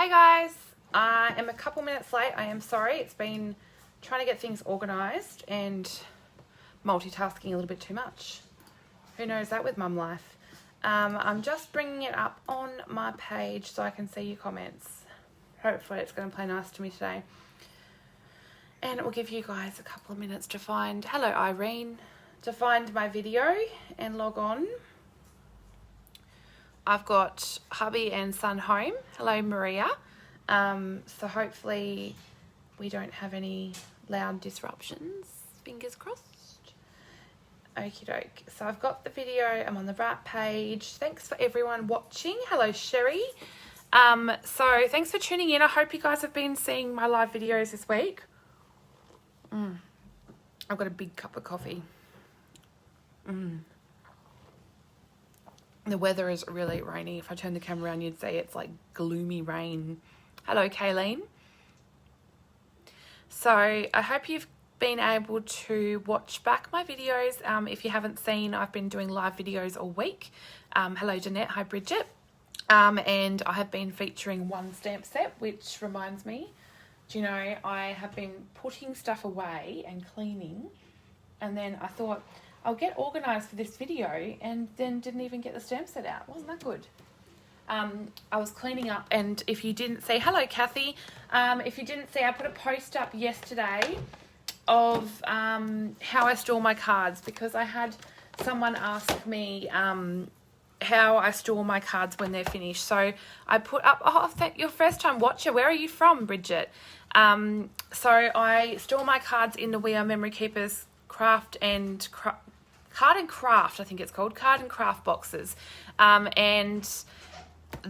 Hey guys, I am a couple minutes late. I am sorry. It's been trying to get things organised and multitasking a little bit too much. Who knows that with mum life? I'm just bringing it up on my page so I can see your comments. Hopefully it's going to play nice to me today. And it will give you guys a couple of minutes to find, hello Irene, to find my video and log on. I've got hubby and son home. Hello Maria. So hopefully we don't have any loud disruptions. Fingers crossed. Okie doke. So I've got the video. I'm on the right page. Thanks for everyone watching. Hello Sherry. So thanks for tuning in. I hope you guys have been seeing my live videos this week. I've got a big cup of coffee. The weather is really rainy. If I turn the camera around, you'd see it's like gloomy rain. Hello, Kayleen. So I hope you've been able to watch back my videos. If you haven't seen, I've been doing live videos all week. Hello, Jeanette. Hi, Bridget. And I have been featuring one stamp set, which reminds me, do you know, I have been putting stuff away and cleaning. And then I thought, I'll get organised for this video, and then didn't even get the stamp set out. Wasn't that good? I was cleaning up, and if you didn't see, hello Kathy, if you didn't see, I put a post up yesterday of how I store my cards, because I had someone ask me how I store my cards when they're finished. So I put up, you're first time watcher. Where are you from, Bridget? So I store my cards in the We Are Memory Keepers card and craft, I think it's called, card and craft boxes. And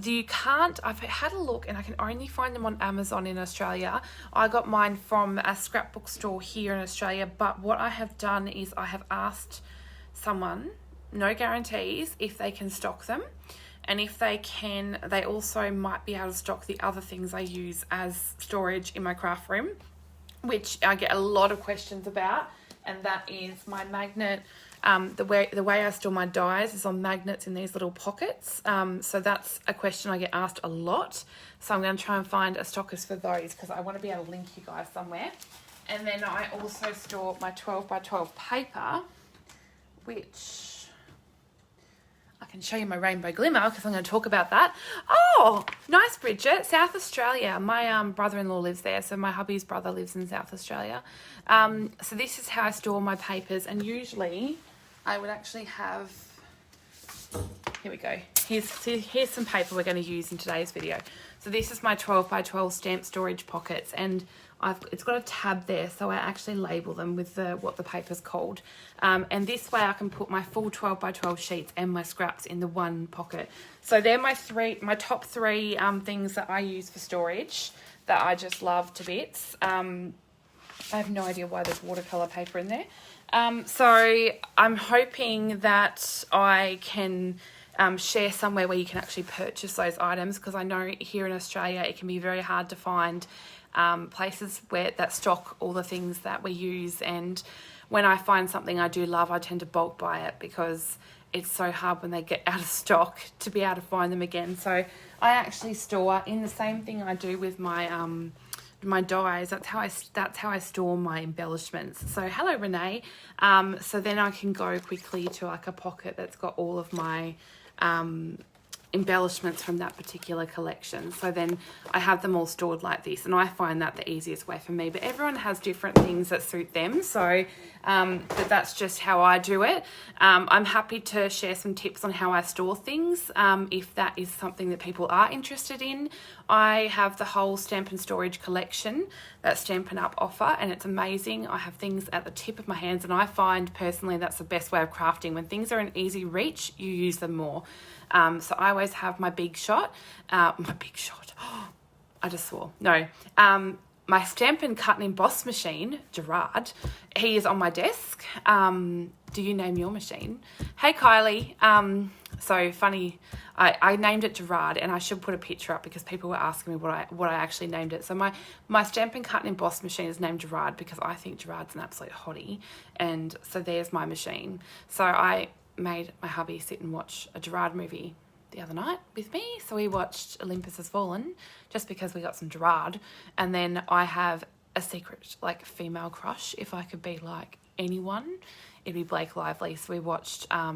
you can't, I've had a look and I can only find them on Amazon in Australia. I got mine from a scrapbook store here in Australia, but what I have done is I have asked someone, no guarantees, if they can stock them. And if they can, they also might be able to stock the other things I use as storage in my craft room, which I get a lot of questions about. And that is my magnet. The way I store my dies is on magnets in these little pockets. So that's a question I get asked a lot. So I'm going to try and find a stockist for those, because I want to be able to link you guys somewhere. And then I also store my 12 by 12 paper, which I can show you my Rainbow Glimmer, because I'm going to talk about that. Oh, nice, Bridget. South Australia. My brother-in-law lives there, so my hubby's brother lives in South Australia. So this is how I store my papers, and usually I would actually have, here we go. Here's some paper we're going to use in today's video. So this is my 12 by 12 stamp storage pockets, and it's got a tab there, so I actually label them with what the paper's called. And this way I can put my full 12 by 12 sheets and my scraps in the one pocket. So they're my top three things that I use for storage that I just love to bits. I have no idea why there's watercolour paper in there. So I'm hoping that I can share somewhere where you can actually purchase those items, because I know here in Australia it can be very hard to find places that stock all the things that we use. And when I find something I do love, I tend to bulk buy it, because it's so hard when they get out of stock to be able to find them again. So I actually store in the same thing I do with my dies. That's how I store my embellishments. So hello Renee. So then I can go quickly to like a pocket that's got all of my embellishments from that particular collection. So then I have them all stored like this, and I find that the easiest way for me, but everyone has different things that suit them. So but that's just how I do it. I'm happy to share some tips on how I store things if that is something that people are interested in. I have the whole Stampin' storage collection that Stampin' Up offer, and it's amazing. I have things at the tip of my hands, and I find personally that's the best way of crafting. When things are in easy reach, you use them more. So I always have my big shot, I just swore, no, my Stampin' cut and emboss machine, Gerard, he is on my desk. Do you name your machine? Hey Kylie. So funny, I named it Gerard, and I should put a picture up because people were asking me what I actually named it. So my Stampin' cut and emboss machine is named Gerard because I think Gerard's an absolute hottie, and so there's my machine. So I made my hubby sit and watch a Gerard movie the other night with me. So we watched Olympus Has Fallen just because we got some Gerard. And then I have a secret, like, female crush. If I could be like anyone, it'd be Blake Lively. So we watched A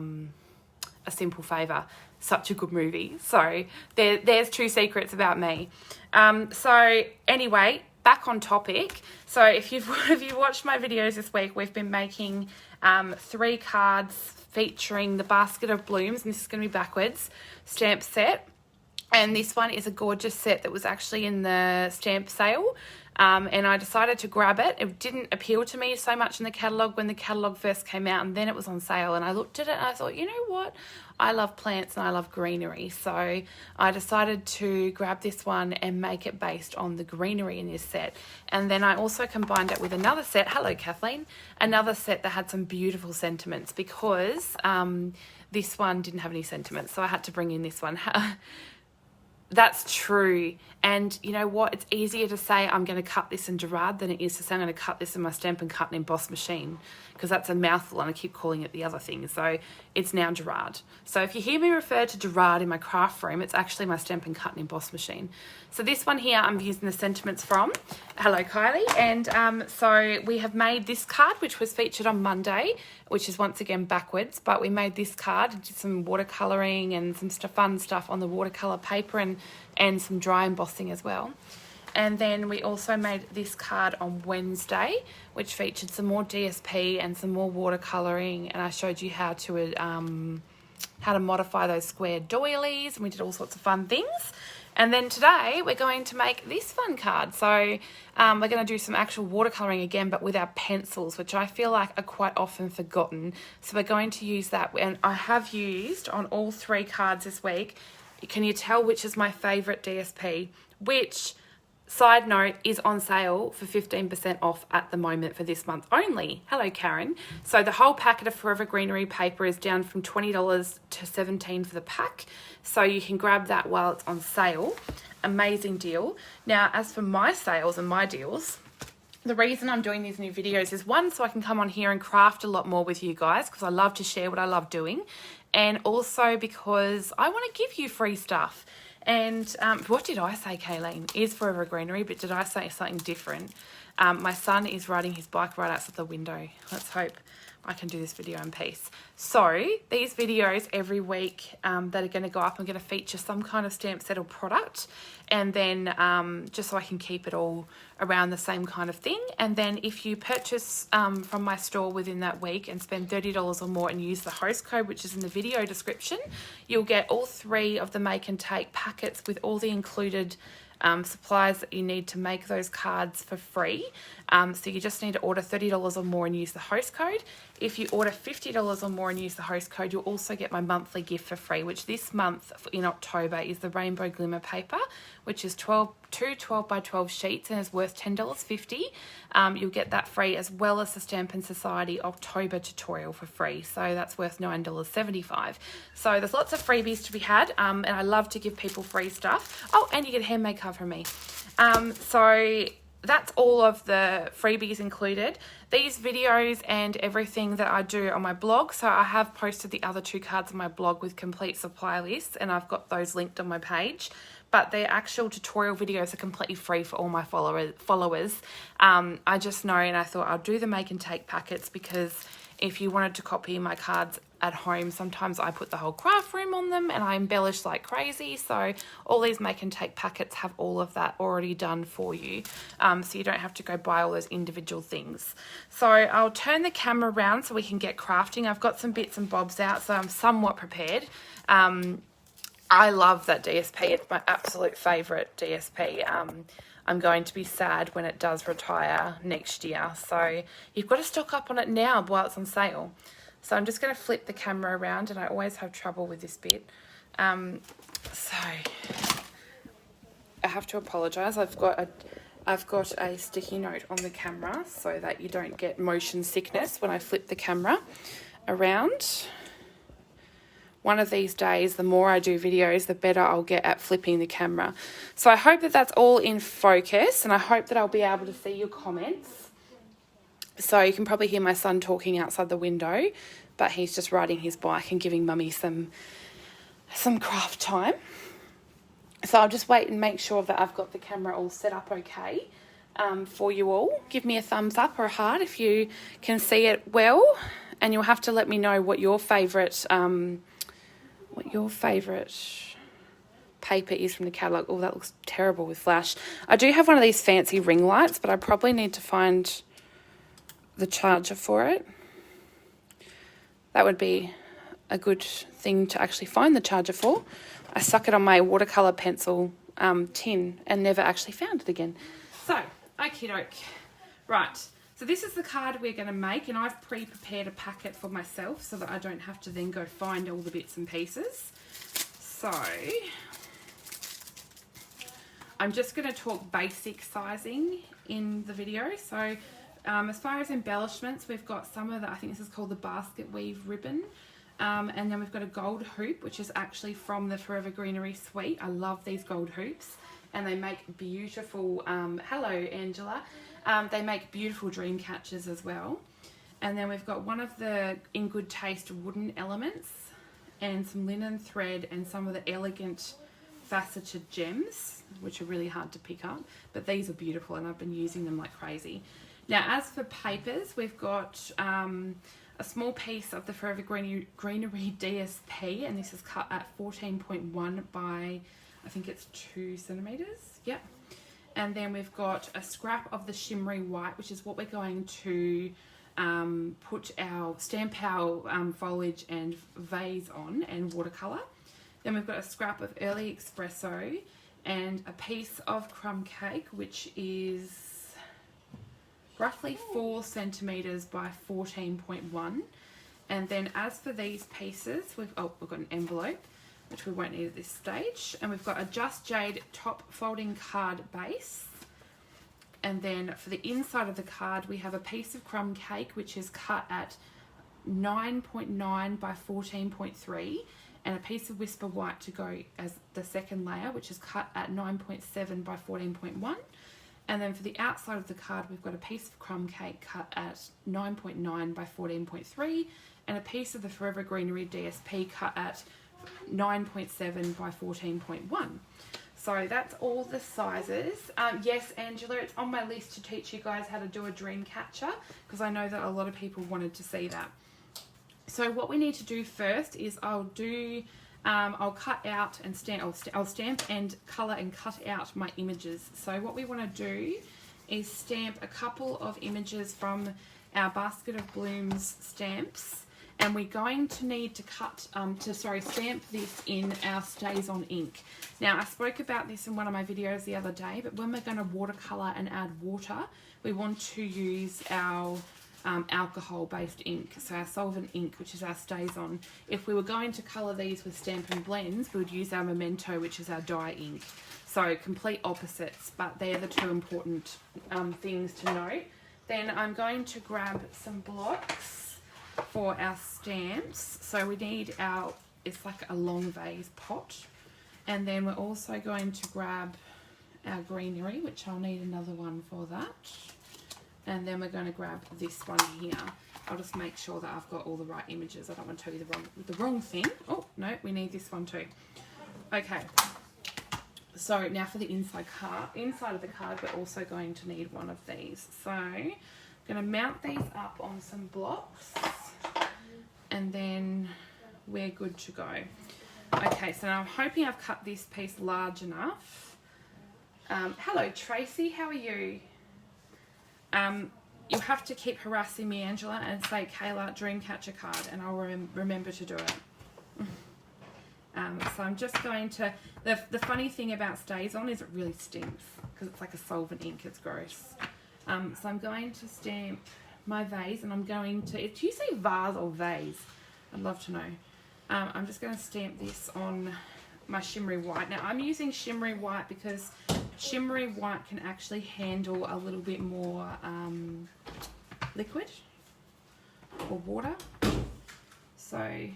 Simple Favour. Such a good movie. So there's 2 secrets about me. So anyway, back on topic. So if you watched my videos this week, we've been making 3 cards featuring the Basket of Blooms, and this is going to be backwards, stamp set. And this one is a gorgeous set that was actually in the stamp sale. And I decided to grab it. It didn't appeal to me so much in the catalogue when the catalogue first came out, and then it was on sale, and I looked at it and I thought, you know what? I love plants and I love greenery. So I decided to grab this one and make it based on the greenery in this set. And then I also combined it with another set, hello Kathleen, another set that had some beautiful sentiments, because this one didn't have any sentiments. So I had to bring in this one. That's true. And you know what? It's easier to say I'm going to cut this in Gerard than it is to say I'm going to cut this in my Stampin' Cut and Emboss machine, because that's a mouthful and I keep calling it the other thing. So it's now Gerard. So if you hear me refer to Gerard in my craft room, it's actually my Stampin' Cut and Emboss machine. So this one here I'm using the sentiments from. Hello Kylie. And so we have made this card, which was featured on Monday, which is once again backwards, but we made this card, did some watercolouring and some fun stuff on the watercolour paper, and some dry embossing as well. And then we also made this card on Wednesday, which featured some more DSP and some more watercolouring, and I showed you how to modify those square doilies, and we did all sorts of fun things. And then today we're going to make this fun card. So we're going to do some actual watercolouring again, but with our pencils, which I feel like are quite often forgotten. So we're going to use that, and I have used on all 3 cards this week. Can you tell which is my favourite DSP? Which, side note, is on sale for 15% off at the moment for this month only. Hello, Karen. So the whole packet of Forever Greenery paper is down from $20 to $17 for the pack. So you can grab that while it's on sale. Amazing deal. Now, as for my sales and my deals, the reason I'm doing these new videos is, one, so I can come on here and craft a lot more with you guys, because I love to share what I love doing. And also because I want to give you free stuff. And what did I say, Kayleen? Is Forever Greenery, but did I say something different? My son is riding his bike right outside the window. Let's hope I can do this video in peace. So these videos every week that are going to go up, I'm going to feature some kind of stamp set or product, and then just so I can keep it all around the same kind of thing. And then if you purchase from my store within that week and spend $30 or more and use the host code, which is in the video description, you'll get all 3 of the make and take packets with all the included supplies that you need to make those cards for free. So you just need to order $30 or more and use the host code. If you order $50 or more and use the host code, you'll also get my monthly gift for free, which this month in October is the Rainbow Glimmer Paper, which is 2 12 by 12 sheets and is worth $10.50. You'll get that free, as well as the Stampin' Society October tutorial for free. So that's worth $9.75. So there's lots of freebies to be had, and I love to give people free stuff. Oh, and you get a handmade card from me. So that's all of the freebies included. These videos and everything that I do on my blog, so I have posted the other 2 cards on my blog with complete supply lists, and I've got those linked on my page. But the actual tutorial videos are completely free for all my followers. I just know, and I thought I'll do the make and take packets, because if you wanted to copy my cards at home, sometimes I put the whole craft room on them and I embellish like crazy. So all these make and take packets have all of that already done for you. So you don't have to go buy all those individual things. So I'll turn the camera around so we can get crafting. I've got some bits and bobs out, so I'm somewhat prepared. I love that DSP. It's my absolute favourite DSP. I'm going to be sad when it does retire next year. So you've got to stock up on it now while it's on sale. So I'm just going to flip the camera around, and I always have trouble with this bit. So I have to apologise. I've got a sticky note on the camera so that you don't get motion sickness when I flip the camera around. One of these days, the more I do videos, the better I'll get at flipping the camera. So I hope that that's all in focus, and I hope that I'll be able to see your comments. So you can probably hear my son talking outside the window, but he's just riding his bike and giving mummy some some craft time. So I'll just wait and make sure that I've got the camera all set up okay for you all. Give me a thumbs up or a heart if you can see it well, and you'll have to let me know what your favourite paper is from the catalogue. Oh, that looks terrible with flash. I do have one of these fancy ring lights, but I probably need to find the charger for it. That would be a good thing to actually find the charger for. I stuck it on my watercolour pencil tin and never actually found it again. So, okie doke. Right, so this is the card we're going to make, and I've pre-prepared a packet for myself so that I don't have to then go find all the bits and pieces. So, I'm just going to talk basic sizing in the video. So, as far as embellishments, we've got some of the, I think this is called the basket weave ribbon. And then we've got a gold hoop, which is actually from the Forever Greenery suite. I love these gold hoops, and they make beautiful, hello Angela, they make beautiful dream catchers as well. And then we've got one of the In Good Taste wooden elements, and some linen thread, and some of the elegant faceted gems, which are really hard to pick up, but these are beautiful and I've been using them like crazy. Now, as for papers, we've got a small piece of the Forever Greenery DSP, and this is cut at 14.1 by, I think it's 2 centimeters. Yep. And then we've got a scrap of the shimmery white, which is what we're going to stamp our foliage and vase on, and watercolour. Then we've got a scrap of early espresso and a piece of crumb cake, which is roughly 4 centimeters by 14.1. And then as for these pieces, we've got an envelope, which we won't need at this stage. And we've got a Just Jade top folding card base. And then for the inside of the card, we have a piece of crumb cake, which is cut at 9.9 by 14.3. And a piece of Whisper White to go as the second layer, which is cut at 9.7 by 14.1. And then for the outside of the card, we've got a piece of crumb cake cut at 9.9 by 14.3, and a piece of the Forever Greenery DSP cut at 9.7 by 14.1. So that's all the sizes. Yes, Angela, it's on my list to teach you guys how to do a dream catcher, because I know that a lot of people wanted to see that. So what we need to do first is I'll cut out and I'll stamp and colour and cut out my images. So what we want to do is stamp a couple of images from our Basket of Blooms stamps, and we're going to need to stamp this in our Stays On ink. Now, I spoke about this in one of my videos the other day, but when we're going to watercolour and add water, we want to use our alcohol-based ink, so our solvent ink, which is our Stays On. If we were going to colour these with Stampin' Blends, we would use our Memento, which is our dye ink. So complete opposites, but they're the two important things to note. Then I'm going to grab some blocks for our stamps. So we need it's like a long vase pot. And then we're also going to grab our greenery, which I'll need another one for that. And then we're going to grab this one here. I'll just make sure that I've got all the right images. I don't want to tell you the wrong thing. Oh, no, we need this one too. Okay. So now for the inside of the card, we're also going to need one of these. So I'm going to mount these up on some blocks, and then we're good to go. Okay, so now I'm hoping I've cut this piece large enough. Hello, Tracy, how are you? You'll have to keep harassing me, Angela, and say Kayla Dreamcatcher card, and I'll remember to do it. So I'm just going to, the funny thing about Stays On is it really stinks, because it's like a solvent ink, it's gross. So I'm going to stamp my vase, and I'm going to, do you say vase or vase? I'd love to know. I'm just going to stamp this on my shimmery white. Now I'm using shimmery white because shimmery white can actually handle a little bit more liquid or water. So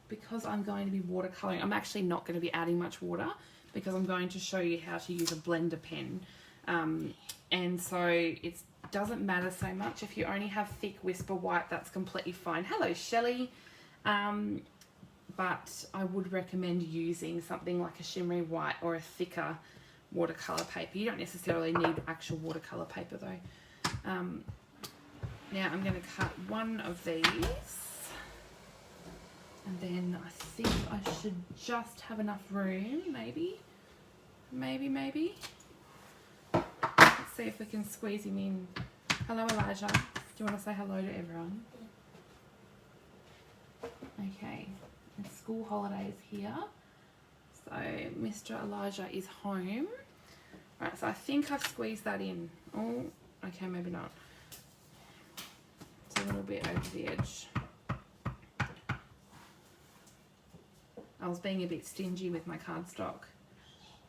because I'm going to be watercolouring, I'm actually not going to be adding much water because I'm going to show you how to use a blender pen. And so it doesn't matter so much. If you only have thick Whisper White, that's completely fine. Hello, Shelley. but I would recommend using something like a shimmery white or a thicker watercolour paper. You don't necessarily need actual watercolour paper though. Now I'm going to cut one of these, and then I think I should just have enough room, maybe. Let's see if we can squeeze him in. Hello Elijah, do you want to say hello to everyone? Okay, it's school holidays here, so Mr. Elijah is home. Right, so I think I've squeezed that in. Oh, okay, maybe not. It's a little bit over the edge. I was being a bit stingy with my cardstock.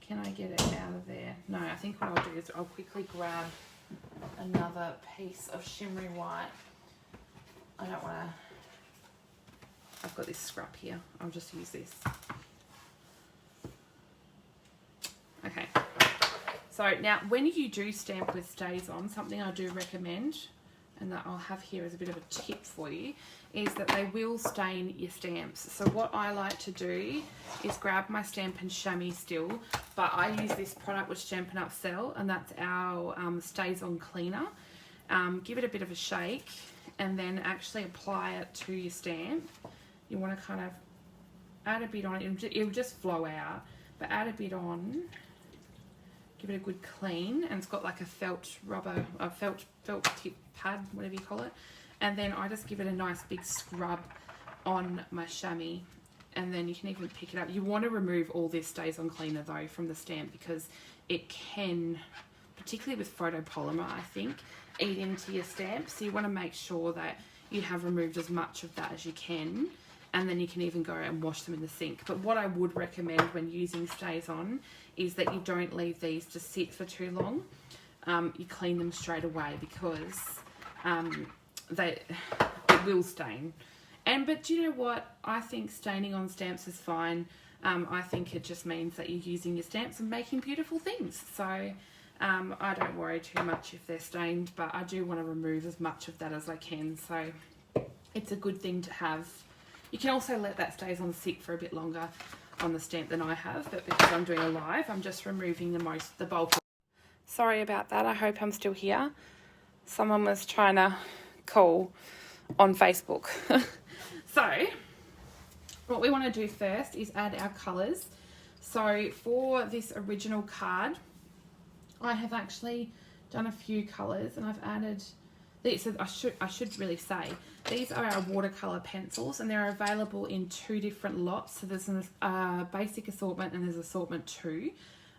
Can I get it out of there? No, I think what I'll do is I'll quickly grab another piece of shimmery white. I don't want to... I've got this scrap here. I'll just use this. Okay. So now when you do stamp with stays on, something I do recommend, and that I'll have here as a bit of a tip for you, is that they will stain your stamps. So what I like to do is grab my Stampin' chamois still, but I use this product which Stampin' Up sell, and that's our stays on cleaner. Give it a bit of a shake and then actually apply it to your stamp. You want to kind of add a bit on it. It'll just flow out, but add a bit on. Give it a good clean, and it's got like a felt rubber, a felt tip pad, whatever you call it. And then I just give it a nice big scrub on my chamois, and then you can even pick it up. You want to remove all this stays on cleaner though from the stamp, because it can, particularly with photopolymer, I think, eat into your stamp. So you want to make sure that you have removed as much of that as you can, and then you can even go and wash them in the sink. But what I would recommend when using stays on is that you don't leave these to sit for too long. You clean them straight away, because it will stain. But do you know what? I think staining on stamps is fine. I think it just means that you're using your stamps and making beautiful things. So I don't worry too much if they're stained, but I do want to remove as much of that as I can. So it's a good thing to have. You can also let that stays on sit for a bit longer on the stamp than I have, but because I'm doing a live, I'm just removing the bulk. Sorry about that. I hope I'm still here. Someone was trying to call on Facebook. So what we want to do first is add our colours. So for this original card, I have actually done a few colours, and I've added these. So I should really say these are our watercolour pencils, and they're available in 2 different lots. So there's a basic assortment and there's assortment 2.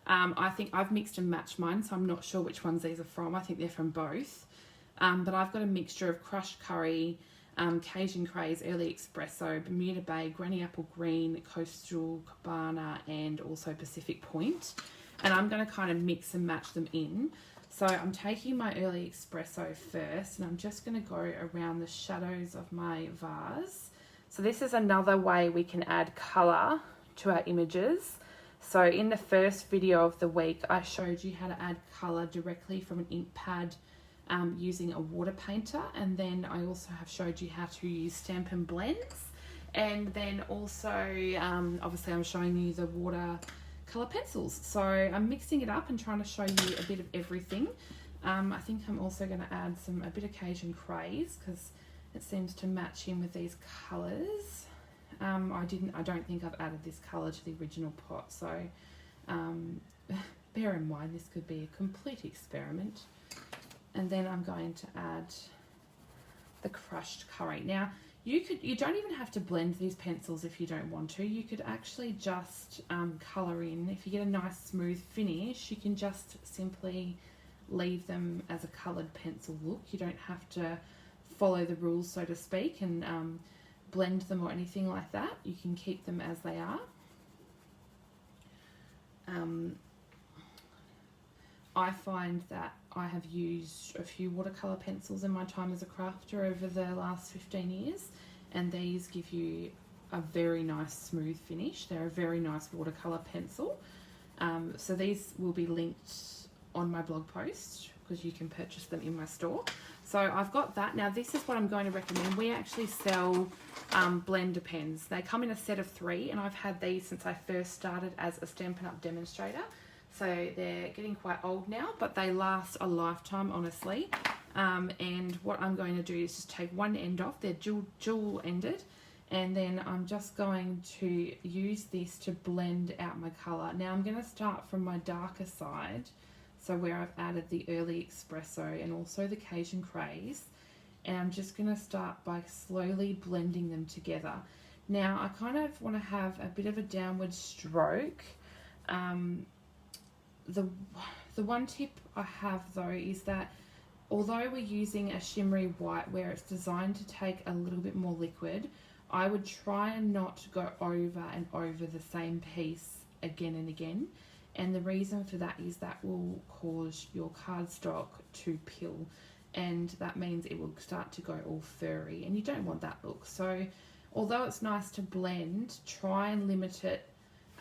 I think I've mixed and matched mine, so I'm not sure which ones these are from. I think they're from both. But I've got a mixture of crushed curry, Cajun Craze, Early Espresso, Bermuda Bay, Granny Apple Green, Coastal Cabana, and also Pacific Point. And I'm going to kind of mix and match them in. So I'm taking my Early Espresso first, and I'm just going to go around the shadows of my vase. So this is another way we can add colour to our images. So in the first video of the week, I showed you how to add colour directly from an ink pad using a water painter, and then I also have showed you how to use Stampin' blends, and then also obviously I'm showing you the watercolour pencils. So I'm mixing it up and trying to show you a bit of everything. I think I'm also going to add a bit of Cajun Craze, because it seems to match in with these colours. I don't think I've added this colour to the original pot, so bear in mind this could be a complete experiment. And then I'm going to add the crushed curry. Now you don't even have to blend these pencils if you don't want to. You could actually just colour in. If you get a nice smooth finish, you can just simply leave them as a coloured pencil look. You don't have to follow the rules, so to speak, and blend them or anything like that. You can keep them as they are. I find that I have used a few watercolour pencils in my time as a crafter over the last 15 years, and these give you a very nice smooth finish. They're a very nice watercolour pencil. So these will be linked on my blog post, because you can purchase them in my store. So I've got that. Now this is what I'm going to recommend. We actually sell blender pens. They come in a set of 3, and I've had these since I first started as a Stampin' Up! Demonstrator. So they're getting quite old now, but they last a lifetime, honestly. And what I'm going to do is just take one end off. They're dual ended. And then I'm just going to use this to blend out my colour. Now I'm going to start from my darker side. So where I've added the early espresso and also the Cajun craze. And I'm just going to start by slowly blending them together. Now I kind of want to have a bit of a downward stroke. The one tip I have though is that although we're using a shimmery white where it's designed to take a little bit more liquid, I would try and not go over and over the same piece again and again. And the reason for that is that will cause your cardstock to pill, and that means it will start to go all furry, and you don't want that look. So although it's nice to blend, try and limit it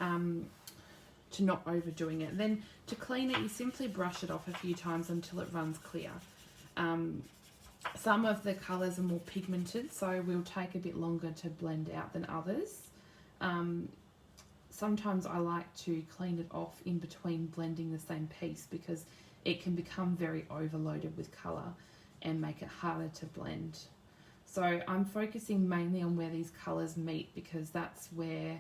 to not overdoing it. Then to clean it, you simply brush it off a few times until it runs clear. Some of the colours are more pigmented, so will take a bit longer to blend out than others. Sometimes I like to clean it off in between blending the same piece because it can become very overloaded with colour and make it harder to blend. So I'm focusing mainly on where these colours meet because that's where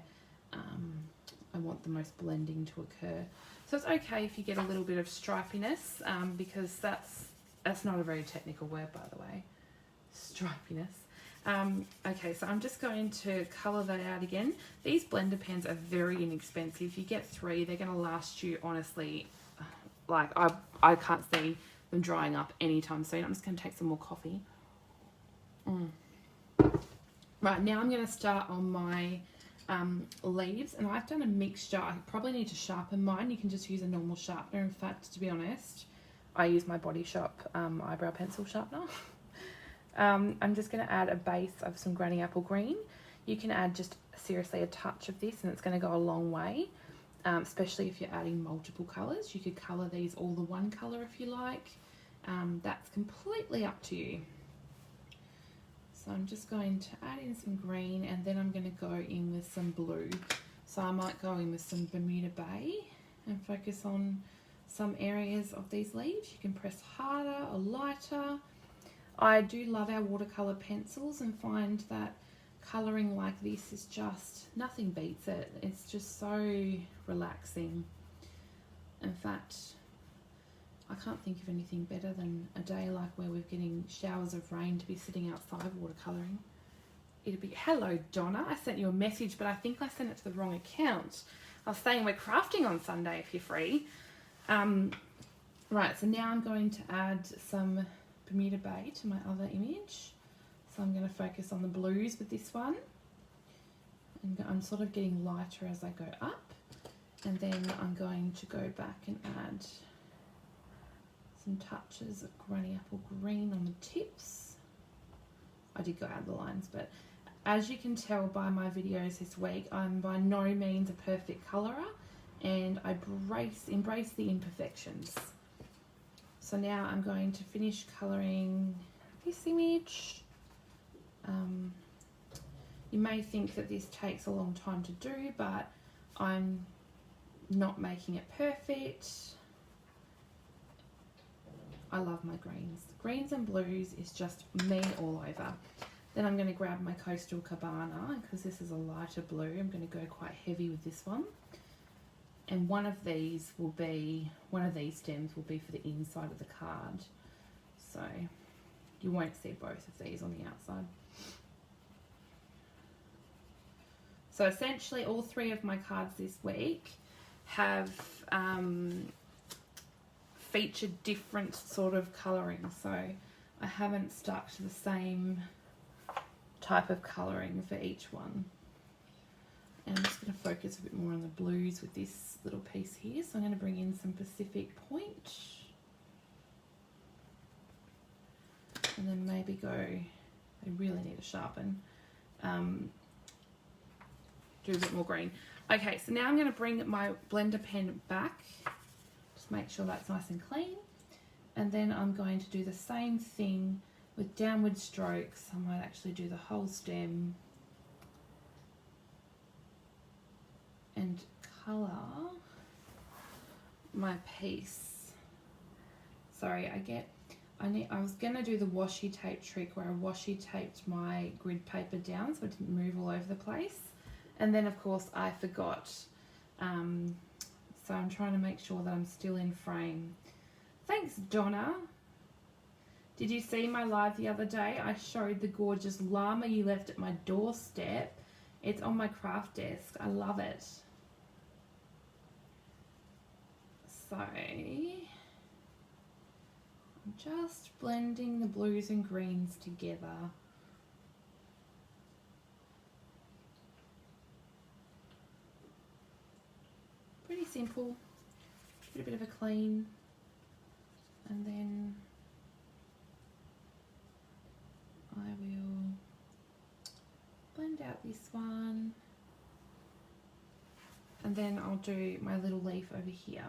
I want the most blending to occur. So it's okay if you get a little bit of stripiness because that's not a very technical word, by the way, stripiness. Okay, so I'm just going to colour that out again. These blender pens are very inexpensive. You get 3, they're going to last you, honestly, like I can't see them drying up anytime soon. I'm just going to take some more coffee. Right, now I'm going to start on my leaves, and I've done a mixture. I probably need to sharpen mine. You can just use a normal sharpener. In fact, to be honest, I use my Body Shop eyebrow pencil sharpener. I'm just going to add a base of some Granny Apple Green. You can add just seriously a touch of this and it's going to go a long way, especially if you're adding multiple colours. You could colour these all the one colour if you like. That's completely up to you. So I'm just going to add in some green, and then I'm going to go in with some blue. So I might go in with some Bermuda Bay and focus on some areas of these leaves. You can press harder or lighter. I do love our watercolour pencils and find that colouring like this is just, nothing beats it. It's just so relaxing. In fact, I can't think of anything better than a day like where we're getting showers of rain to be sitting outside watercolouring. It'd be, hello Donna, I sent you a message, but I think I sent it to the wrong account. I was saying we're crafting on Sunday if you're free. Right, so now I'm going to add some Bermuda Bay to my other image. So I'm going to focus on the blues with this one. And I'm sort of getting lighter as I go up. And then I'm going to go back and add some touches of Granny Apple Green on the tips. I did go add the lines, but as you can tell by my videos this week, I'm by no means a perfect colourer, and I embrace the imperfections. So now I'm going to finish colouring this image. You may think that this takes a long time to do, but I'm not making it perfect. I love my greens. Greens and blues is just me all over. Then I'm going to grab my Coastal Cabana, because this is a lighter blue. I'm going to go quite heavy with this one. And one of these stems will be for the inside of the card. So you won't see both of these on the outside. So essentially all 3 of my cards this week have featured different sort of colouring. So I haven't stuck to the same type of colouring for each one. And I'm just going to focus a bit more on the blues with this little piece here. So I'm going to bring in some Pacific Point. And then maybe go, I really need to sharpen, do a bit more green. Okay, so now I'm going to bring my blender pen back. Just make sure that's nice and clean. And then I'm going to do the same thing with downward strokes. I might actually do the whole stem and colour my piece. Sorry, I was going to do the washi tape trick where I washi taped my grid paper down so it didn't move all over the place. And then of course I forgot. So I'm trying to make sure that I'm still in frame. Thanks, Donna. Did you see my live the other day? I showed the gorgeous llama you left at my doorstep. It's on my craft desk. I love it. So I'm just blending the blues and greens together. Pretty simple. Get a bit of a clean. And then I will blend out this one. And then I'll do my little leaf over here.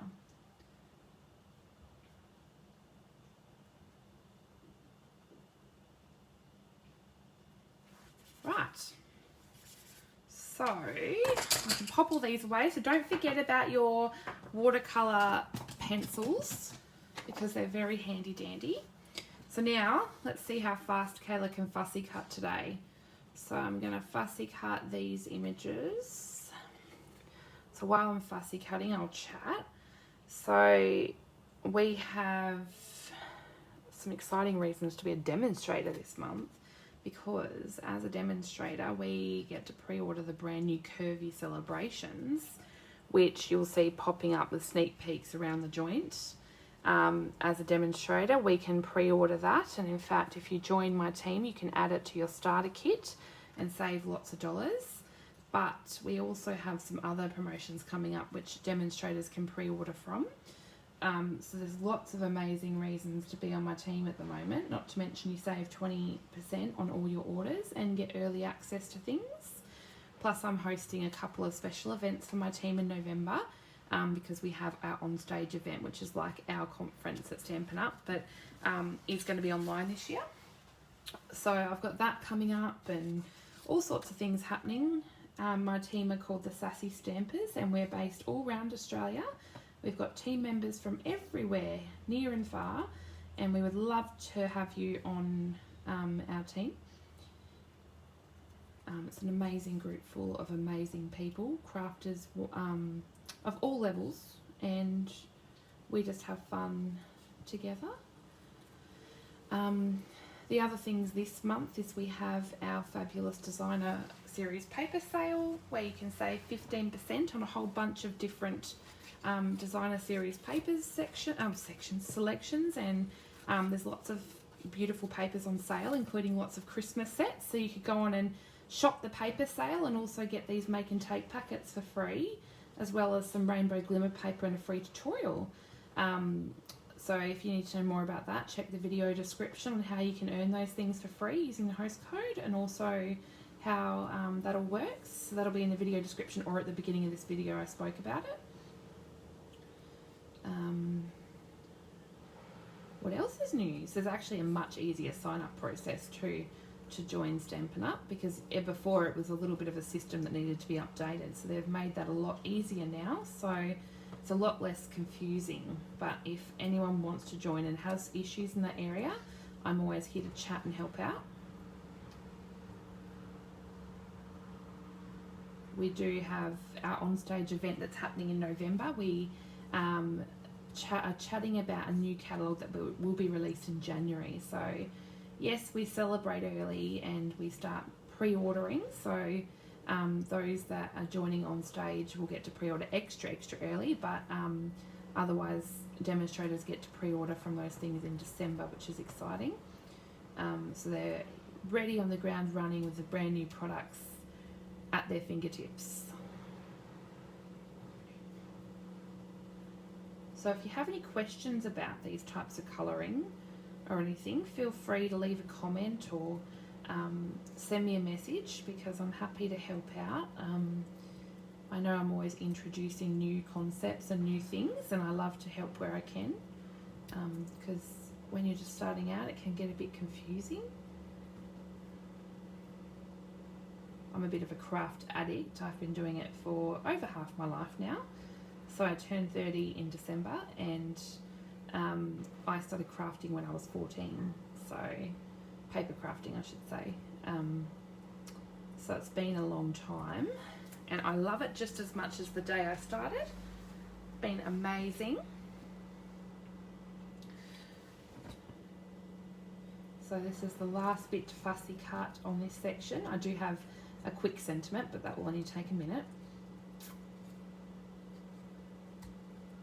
Right. So I can pop all these away. So don't forget about your watercolour pencils, because they're very handy dandy. So now let's see how fast Kayla can fussy cut today. So I'm going to fussy cut these images. So while I'm fussy cutting, I'll chat. So we have some exciting reasons to be a demonstrator this month, because as a demonstrator we get to pre-order the brand new Curvy Celebrations, which you'll see popping up with sneak peeks around the joint. As a demonstrator, we can pre-order that, and in fact if you join my team you can add it to your starter kit and save lots of dollars. But we also have some other promotions coming up which demonstrators can pre-order from. So there's lots of amazing reasons to be on my team at the moment, not to mention you save 20% on all your orders and get early access to things. Plus I'm hosting a couple of special events for my team in November. Because we have our onstage event, which is like our conference at Stampin' Up, but is going to be online this year. So I've got that coming up and all sorts of things happening. My team are called the Sassy Stampers, and we're based all around Australia. We've got team members from everywhere, near and far, and we would love to have you on our team. It's an amazing group full of amazing people, crafters of all levels, and we just have fun together. The other things this month is we have our fabulous designer series paper sale where you can save 15% on a whole bunch of different designer series papers selections, and there's lots of beautiful papers on sale, including lots of Christmas sets, so you could go on and shop the paper sale and also get these make and take packets for free, as well as some Rainbow Glimmer Paper and a free tutorial. So if you need to know more about that, check the video description on how you can earn those things for free using the host code, and also how that all works. So that'll be in the video description or at the beginning of this video I spoke about it. What else is news? There's actually a much easier sign-up process to join Stampin' Up, because before it was a little bit of a system that needed to be updated, so they've made that a lot easier now, so it's a lot less confusing. But if anyone wants to join and has issues in that area, I'm always here to chat and help out. We do have our onstage event that's happening in November. We are chatting about a new catalogue that will be released in January. So yes, we celebrate early and we start pre-ordering, so those that are joining on stage will get to pre-order extra early, but otherwise demonstrators get to pre-order from those things in December, which is exciting. So they're ready on the ground running with the brand new products at their fingertips. So if you have any questions about these types of colouring or anything, feel free to leave a comment or send me a message, because I'm happy to help out. I know I'm always introducing new concepts and new things, and I love to help where I can, because when you're just starting out, it can get a bit confusing. I'm a bit of a craft addict. I've been doing it for over half my life now. So I turned 30 in December, and I started crafting when I was 14. So paper crafting, I should say. So it's been a long time, and I love it just as much as the day I started. Been amazing. So this is the last bit to fussy cut on this section. I do have a quick sentiment, but that will only take a minute.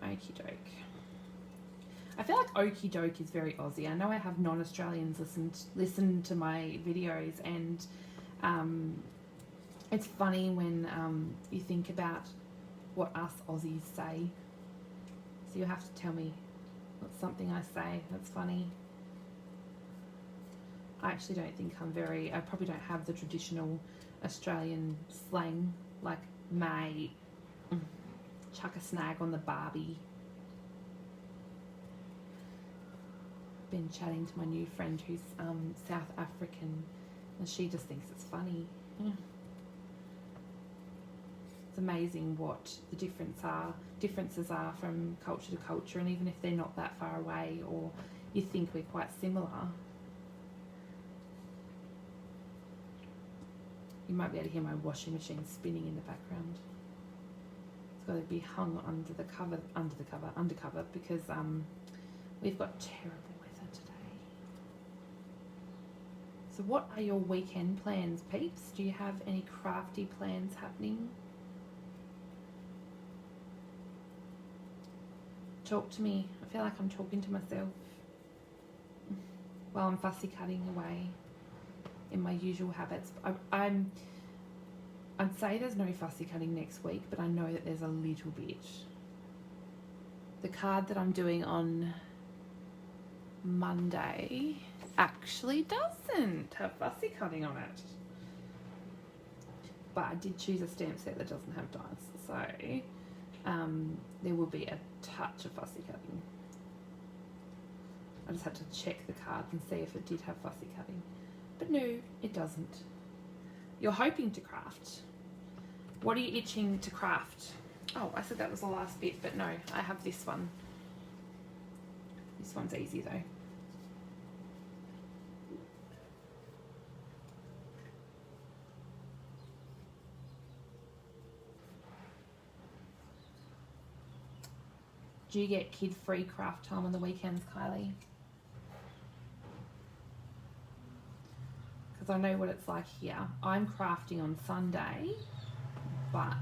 Okie doke. I feel like okie doke is very Aussie. I know I have non-Australians listen to my videos, and it's funny when you think about what us Aussies say. So you have to tell me what's something I say that's funny. I actually don't think I probably don't have the traditional Australian slang, like mate, chuck a snag on the Barbie. Been chatting to my new friend who's South African, and she just thinks it's funny. It's amazing what the differences are from culture to culture, and even if they're not that far away, or you think we're quite similar, you might be able to hear my washing machine spinning in the background. It's got to be hung undercover because we've got terrible weather today. So what are your weekend plans, peeps? Do you have any crafty plans happening? Talk to me. I feel like I'm talking to myself while I'm fussy cutting away in my usual habits. I'd say there's no fussy cutting next week, but I know that there's a little bit. The card that I'm doing on Monday actually doesn't have fussy cutting on it, but I did choose a stamp set that doesn't have dies, so there will be a touch of fussy cutting. I just had to check the card and see if it did have fussy cutting. But no, it doesn't. You're hoping to craft. What are you itching to craft? Oh, I said that was the last bit, but no, I have this one. This one's easy though. Do you get kid-free craft time on the weekends, Kylie? I know what it's like here. I'm crafting on Sunday, but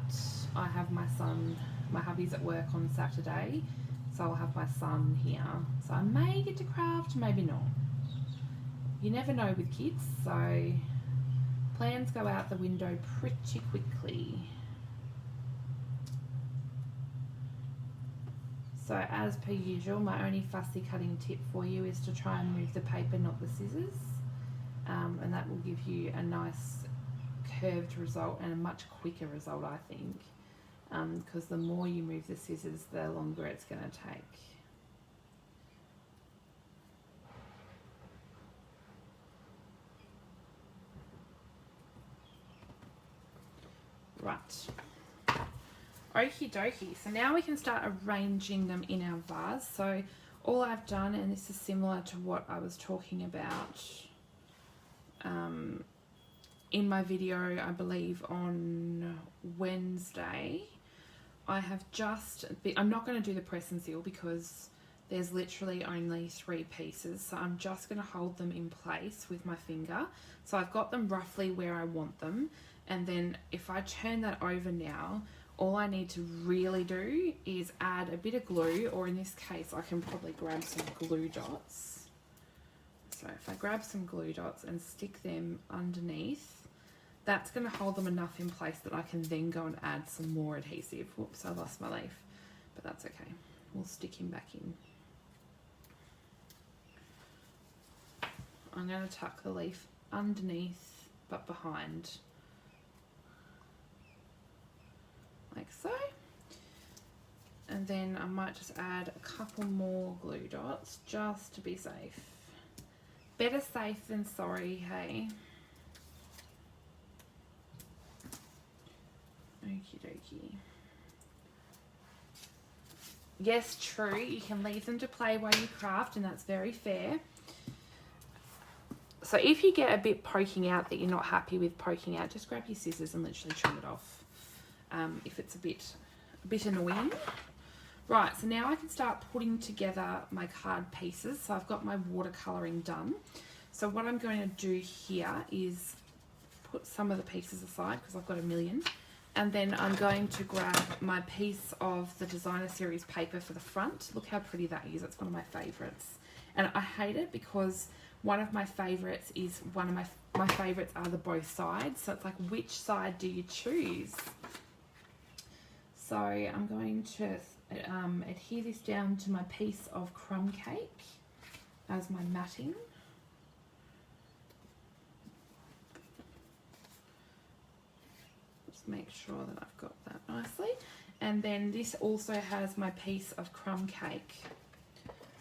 I have my hubby's at work on Saturday, so I'll have my son here. So I may get to craft, maybe not. You never know with kids, so plans go out the window pretty quickly. So as per usual, my only fussy cutting tip for you is to try and move the paper, not the scissors. And that will give you a nice curved result and a much quicker result, I think, because the more you move the scissors, the longer it's going to take. Right. Okie dokie. So now we can start arranging them in our vase. So all I've done, and this is similar to what I was talking about in my video, I believe on Wednesday, I have I'm not going to do the press and seal because there's literally only 3 pieces, so I'm just going to hold them in place with my finger. So I've got them roughly where I want them, and then if I turn that over now, all I need to really do is add a bit of glue, or in this case I can probably grab some glue dots. So if I grab some glue dots and stick them underneath, that's going to hold them enough in place that I can then go and add some more adhesive. Whoops, I lost my leaf, but that's okay. We'll stick him back in. I'm going to tuck the leaf underneath but behind, like so. And then I might just add a couple more glue dots just to be safe. Better safe than sorry, hey? Okie dokie. Yes, true, you can leave them to play while you craft, and that's very fair. So if you get a bit poking out that you're not happy with poking out, just grab your scissors and literally trim it off if it's a bit annoying. Right, so now I can start putting together my card pieces. So I've got my watercolouring done. So what I'm going to do here is put some of the pieces aside because I've got a million. And then I'm going to grab my piece of the designer series paper for the front. Look how pretty that is. It's one of my favourites. And I hate it because one of my favourites is my favourites are the both sides. So it's like, which side do you choose? So I'm going to adhere this down to my piece of crumb cake as my matting. Just make sure that I've got that nicely. And then this also has my piece of crumb cake.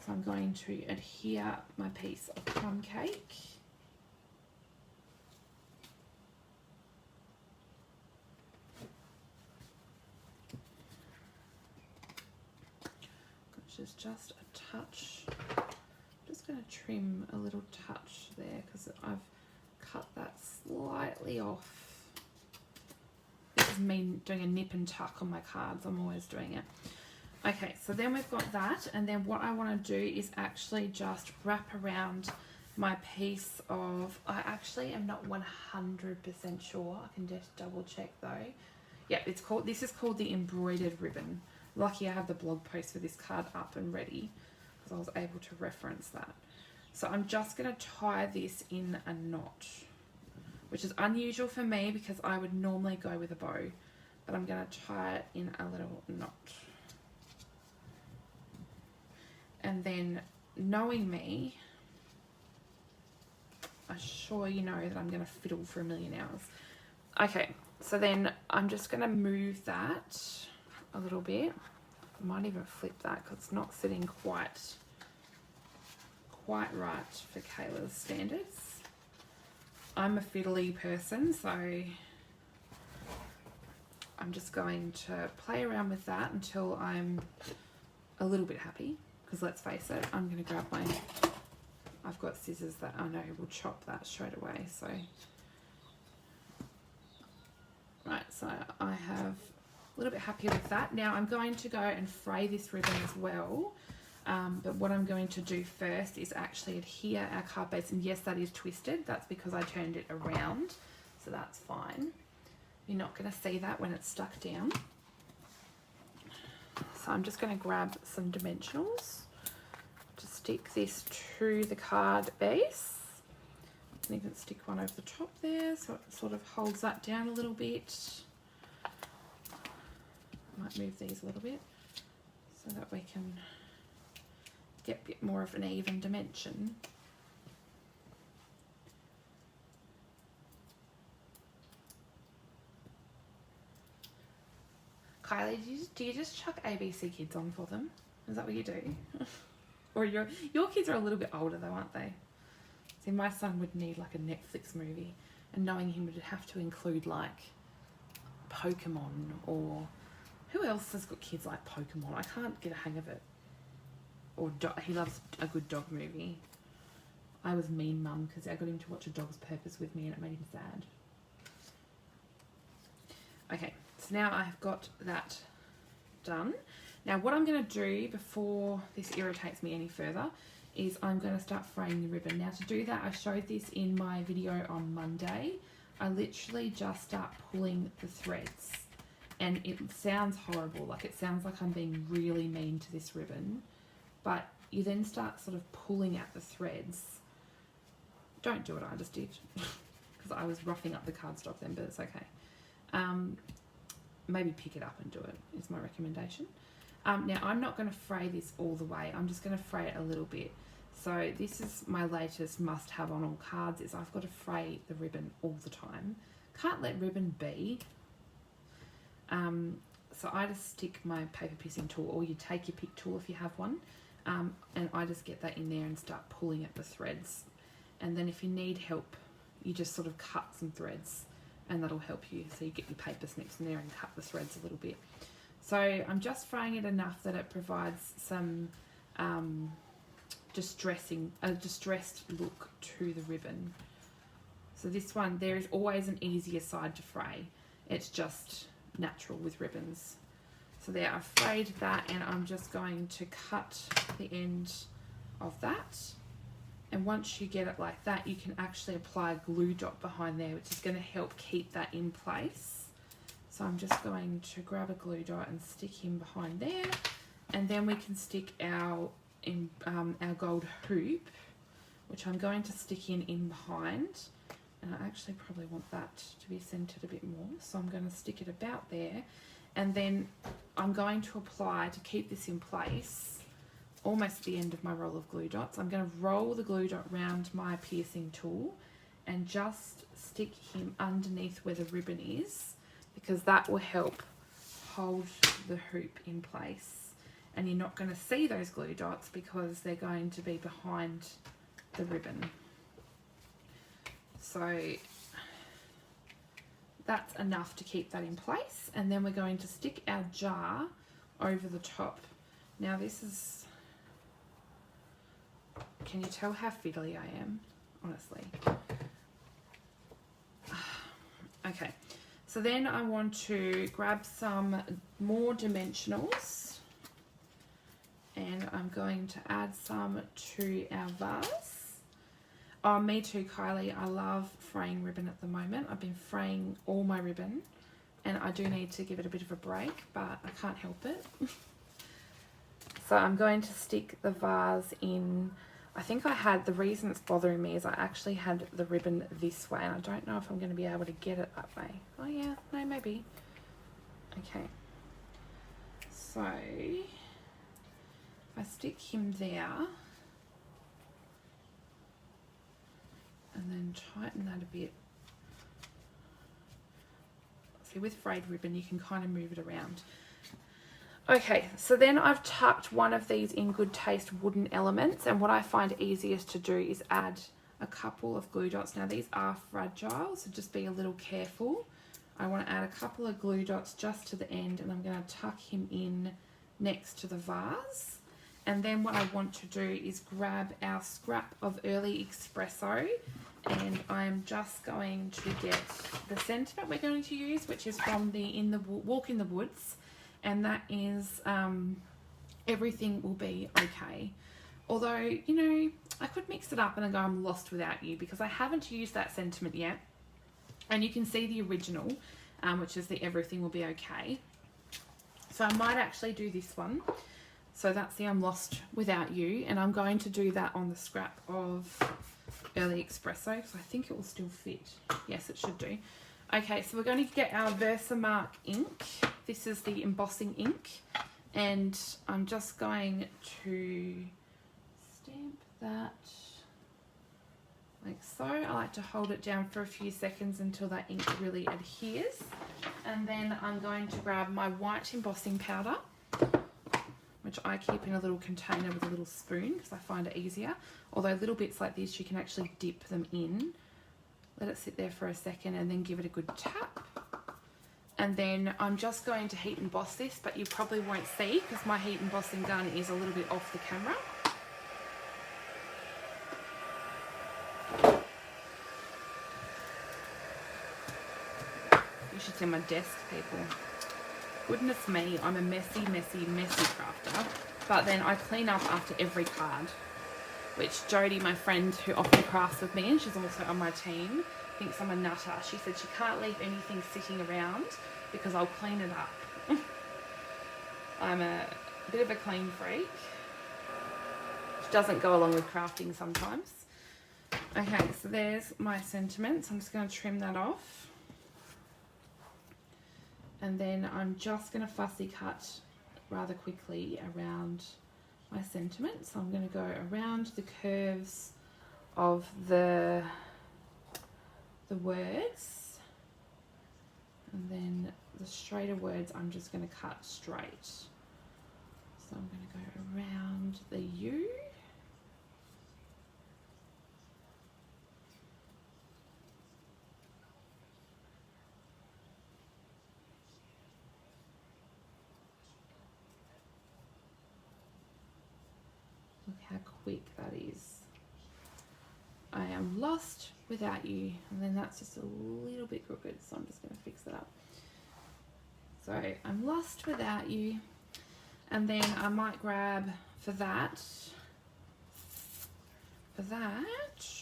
So I'm going to adhere my piece of crumb cake. Which is just a touch. I'm just going to trim a little touch there because I've cut that slightly off. This is me doing a nip and tuck on my cards. I'm always doing it. Okay, so then we've got that, and then what I want to do is actually just wrap around my piece of, I actually am not 100% sure. I can just double check though. Yeah, this is called the Embroidered Ribbon. Lucky I have the blog post for this card up and ready because I was able to reference that. So I'm just going to tie this in a knot, which is unusual for me because I would normally go with a bow, but I'm going to tie it in a little knot. And then, knowing me, I'm sure you know that I'm going to fiddle for a million hours. Okay, so then I'm just going to move that a little bit. I might even flip that because it's not sitting quite right for Kayla's standards. I'm a fiddly person, so I'm just going to play around with that until I'm a little bit happy. Because let's face it, I'm going to grab I've got scissors that I know will chop that straight away. So, right, so I have a little bit happier with that. Now I'm going to go and fray this ribbon as well. But what I'm going to do first is actually adhere our card base. And yes, that is twisted. That's because I turned it around. So that's fine. You're not going to see that when it's stuck down. So I'm just going to grab some dimensionals to stick this to the card base. And you can stick one over the top there so it sort of holds that down a little bit. Might move these a little bit so that we can get a bit more of an even dimension. Kylie, do you just chuck ABC Kids on for them? Is that what you do? Or your kids are a little bit older though, aren't they? See, my son would need like a Netflix movie, and knowing him would have to include like Pokemon, or who else has got kids like Pokemon? I can't get a hang of it. Or he loves a good dog movie. I was mean mum because I got him to watch A Dog's Purpose with me and it made him sad. Okay. So now I've got that done. Now what I'm going to do before this irritates me any further is I'm going to start fraying the ribbon. Now to do that, I showed this in my video on Monday. I literally just start pulling the threads, and it sounds horrible. Like, it sounds like I'm being really mean to this ribbon, but you then start sort of pulling at the threads. Don't do it, I just did because I was roughing up the cardstock then, but it's okay. Maybe pick it up and do it is my recommendation. Now I'm not going to fray this all the way. I'm just going to fray it a little bit. So this is my latest must have on all cards, is I've got to fray the ribbon all the time. Can't let ribbon be. So I just stick my paper piercing tool, or you take your pick tool if you have one, and I just get that in there and start pulling at the threads. And then if you need help, you just sort of cut some threads, and that'll help you. So you get your paper snips in there and cut the threads a little bit. So I'm just fraying it enough that it provides some a distressed look to the ribbon. So this one, there is always an easier side to fray. It's just natural with ribbons. So there, I've frayed that, and I'm just going to cut the end of that. And once you get it like that, you can actually apply a glue dot behind there, which is going to help keep that in place. So I'm just going to grab a glue dot and stick him behind there, and then we can stick our gold hoop, which I'm going to stick in behind. And I actually probably want that to be centered a bit more, so I'm going to stick it about there. And then I'm going to apply, to keep this in place, almost the end of my roll of glue dots, I'm going to roll the glue dot round my piercing tool and just stick him underneath where the ribbon is, because that will help hold the hoop in place. And you're not going to see those glue dots because they're going to be behind the ribbon. So that's enough to keep that in place. And then we're going to stick our jar over the top. Now this is, can you tell how fiddly I am? Honestly. Okay, so then I want to grab some more dimensionals, and I'm going to add some to our vase. Oh, me too, Kylie. I love fraying ribbon at the moment. I've been fraying all my ribbon, and I do need to give it a bit of a break, but I can't help it. So I'm going to stick the vase in. I think I had, the reason it's bothering me is I actually had the ribbon this way, and I don't know if I'm going to be able to get it that way. Oh yeah, no, maybe. Okay. So if I stick him there, and then tighten that a bit. See, with frayed ribbon, you can kind of move it around. Okay, so then I've tucked one of these In Good Taste wooden elements, and what I find easiest to do is add a couple of glue dots. Now these are fragile, so just be a little careful. I want to add a couple of glue dots just to the end, and I'm going to tuck him in next to the vase. And then what I want to do is grab our scrap of Early Espresso, and I'm just going to get the sentiment we're going to use, which is from the Walk in the Woods, and that is everything will be okay. Although, you know, I could mix it up and go I'm lost without you, because I haven't used that sentiment yet. And you can see the original, which is the everything will be okay. So I might actually do this one. So that's the I'm lost without you, and I'm going to do that on the scrap of Early Espresso, because I think it will still fit. Yes, it should do. Okay, so we're going to get our Versamark ink. This is the embossing ink, and I'm just going to stamp that like so. I like to hold it down for a few seconds until that ink really adheres. And then I'm going to grab my white embossing powder, which I keep in a little container with a little spoon because I find it easier. Although little bits like this, you can actually dip them in. Let it sit there for a second and then give it a good tap. And then I'm just going to heat emboss this, but you probably won't see because my heat embossing gun is a little bit off the camera. You should see my desk, people. Goodness me, I'm a messy crafter. But then I clean up after every card, which Jodie, my friend who often crafts with me, and she's also on my team, thinks I'm a nutter. She said she can't leave anything sitting around because I'll clean it up. I'm a bit of a clean freak, which doesn't go along with crafting sometimes. Okay, so there's my sentiments. I'm just going to trim that off. And then I'm just going to fussy cut rather quickly around my sentiment. So I'm going to go around the curves of the words. And then the straighter words I'm just going to cut straight. So I'm going to go around the U. Look how quick that is. I am lost without you. And then that's just a little bit crooked, so I'm just going to fix it up. So I'm lost without you. And then I might grab for that,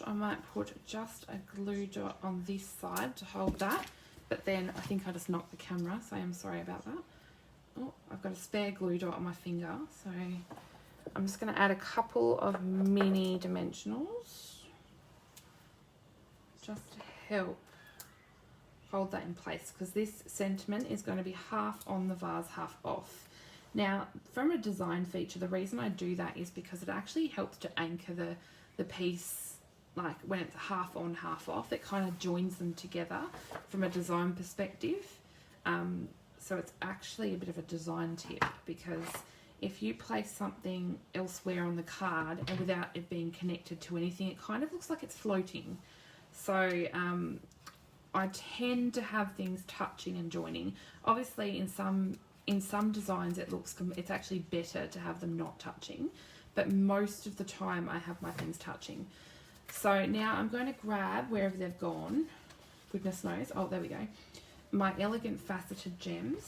I might put just a glue dot on this side to hold that. But then I think I just knocked the camera, so I'm sorry about that. Oh, I've got a spare glue dot on my finger, so I'm just going to add a couple of mini dimensionals just to help hold that in place, because this sentiment is going to be half on the vase, half off. Now, from a design feature, the reason I do that is because it actually helps to anchor the piece, like when it's half on, half off. It kind of joins them together from a design perspective. So it's actually a bit of a design tip, because if you place something elsewhere on the card and without it being connected to anything, it kind of looks like it's floating. So I tend to have things touching and joining. Obviously, in some designs it's actually better to have them not touching, but most of the time I have my things touching. So now I'm going to grab, wherever they've gone, goodness knows, oh there we go, my elegant faceted gems.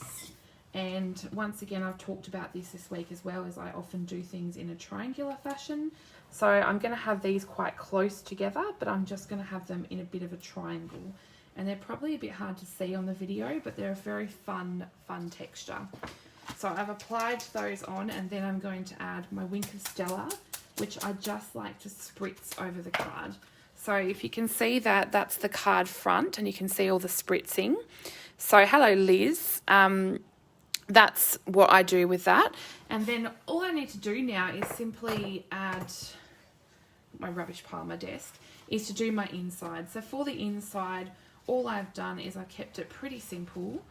And once again, I've talked about this week as well, as I often do things in a triangular fashion. So I'm going to have these quite close together, but I'm just going to have them in a bit of a triangle. And they're probably a bit hard to see on the video, but they're a very fun texture. So I've applied those on, and then I'm going to add my Wink of Stella, which I just like to spritz over the card. So if you can see that, that's the card front, and you can see all the spritzing. So hello, Liz. That's what I do with that. And then all I need to do now is simply add my rubbish pile on my desk, is to do my inside. So for the inside, all I've done is I kept it pretty simple,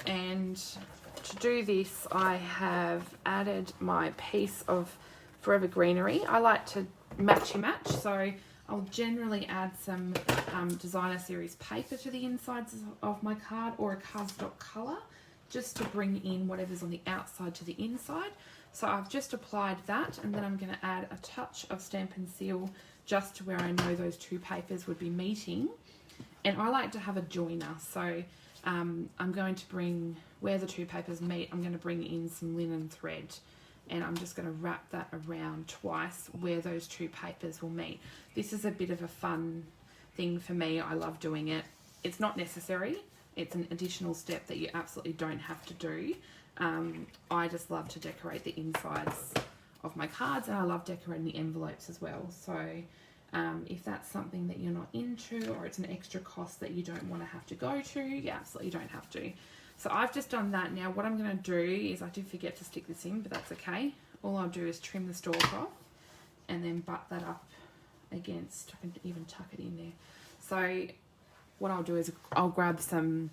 and to do this I have added my piece of Forever Greenery. I like to matchy match, so I'll generally add some designer series paper to the insides of my card, or a cardstock colour, just to bring in whatever's on the outside to the inside. So I've just applied that, and then I'm going to add a touch of Stampin' Seal just to where I know those two papers would be meeting. And I like to have a joiner, so I'm going to bring, where the two papers meet, I'm going to bring in some linen thread, and I'm just going to wrap that around twice where those two papers will meet. This is a bit of a fun thing for me. I love doing it. It's not necessary. It's an additional step that you absolutely don't have to do. I just love to decorate the insides of my cards, and I love decorating the envelopes as well. So if that's something that you're not into, or it's an extra cost that you don't want to have to go to, you absolutely don't have to. So I've just done that. Now what I'm going to do is, I did forget to stick this in, but that's okay. All I'll do is trim the stalk off and then butt that up against, I can even tuck it in there. So what I'll do is I'll grab some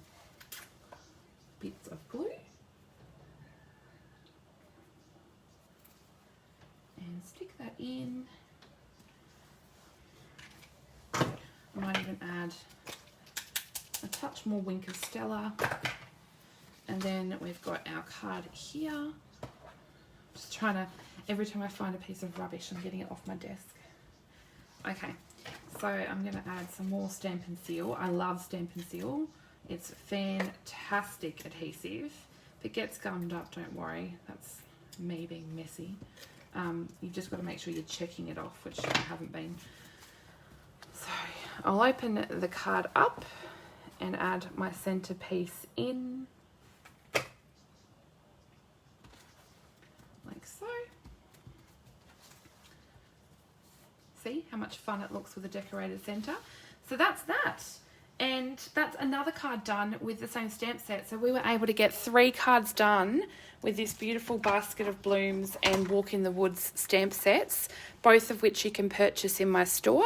bits of glue and stick that in. I might even add a touch more Wink of Stella. And then we've got our card here. Just trying to, every time I find a piece of rubbish, I'm getting it off my desk. Okay, so I'm going to add some more Stampin' Seal. I love Stampin' Seal. It's fantastic adhesive. If it gets gummed up, don't worry. That's me being messy. You've just got to make sure you're checking it off, which I haven't been. So I'll open the card up and add my centerpiece in. Like so. See how much fun it looks with a decorated center? So that's that. And that's another card done with the same stamp set. So we were able to get 3 cards done with this beautiful Basket of Blooms and Walk in the Woods stamp sets, both of which you can purchase in my store.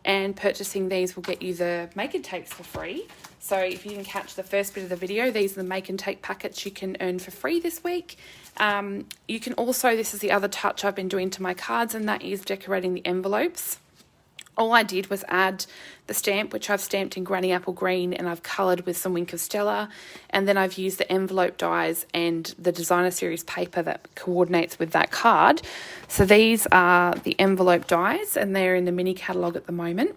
And purchasing these will get you the maker tapes for free. So if you didn't catch the first bit of the video, these are the make and take packets you can earn for free this week. You can also, this is the other touch I've been doing to my cards, and that is decorating the envelopes. All I did was add the stamp, which I've stamped in Granny Apple Green, and I've coloured with some Wink of Stella, and then I've used the envelope dies and the designer series paper that coordinates with that card. So these are the envelope dies, and they're in the mini catalogue at the moment.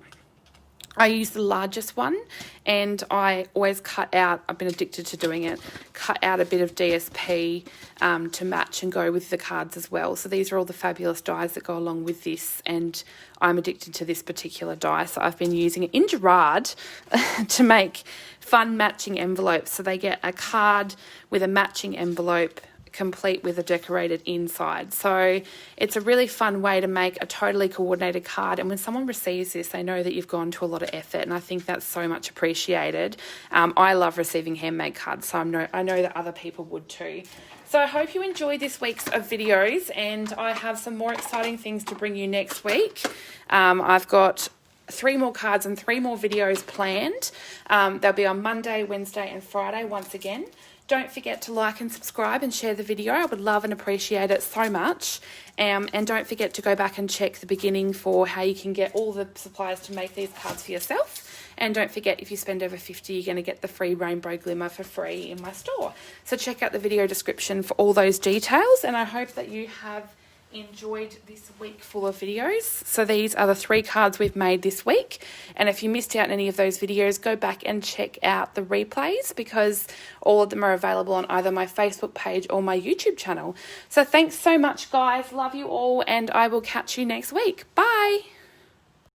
I use the largest one, and I always cut out, I've been addicted to doing it, cut out a bit of DSP to match and go with the cards as well. So these are all the fabulous dies that go along with this, and I'm addicted to this particular die. So I've been using it in Gerard to make fun matching envelopes. So they get a card with a matching envelope complete with a decorated inside. So it's a really fun way to make a totally coordinated card, and when someone receives this, they know that you've gone to a lot of effort, and I think that's so much appreciated. I love receiving handmade cards, so I know that other people would too. So I hope you enjoyed this week's of videos, and I have some more exciting things to bring you next week. I've got 3 more cards and 3 more videos planned. They'll be on Monday, Wednesday and Friday once again. Don't forget to like and subscribe and share the video. I would love and appreciate it so much. And don't forget to go back and check the beginning for how you can get all the supplies to make these cards for yourself. And don't forget, if you spend over $50, you're going to get the free Rainbow Glimmer for free in my store. So check out the video description for all those details. And I hope that you have enjoyed this week full of videos. So these are the 3 cards we've made this week, and if you missed out on any of those videos, go back and check out the replays, because all of them are available on either my Facebook page or my YouTube channel. So thanks so much, guys. Love you all, and I will catch you next week. Bye.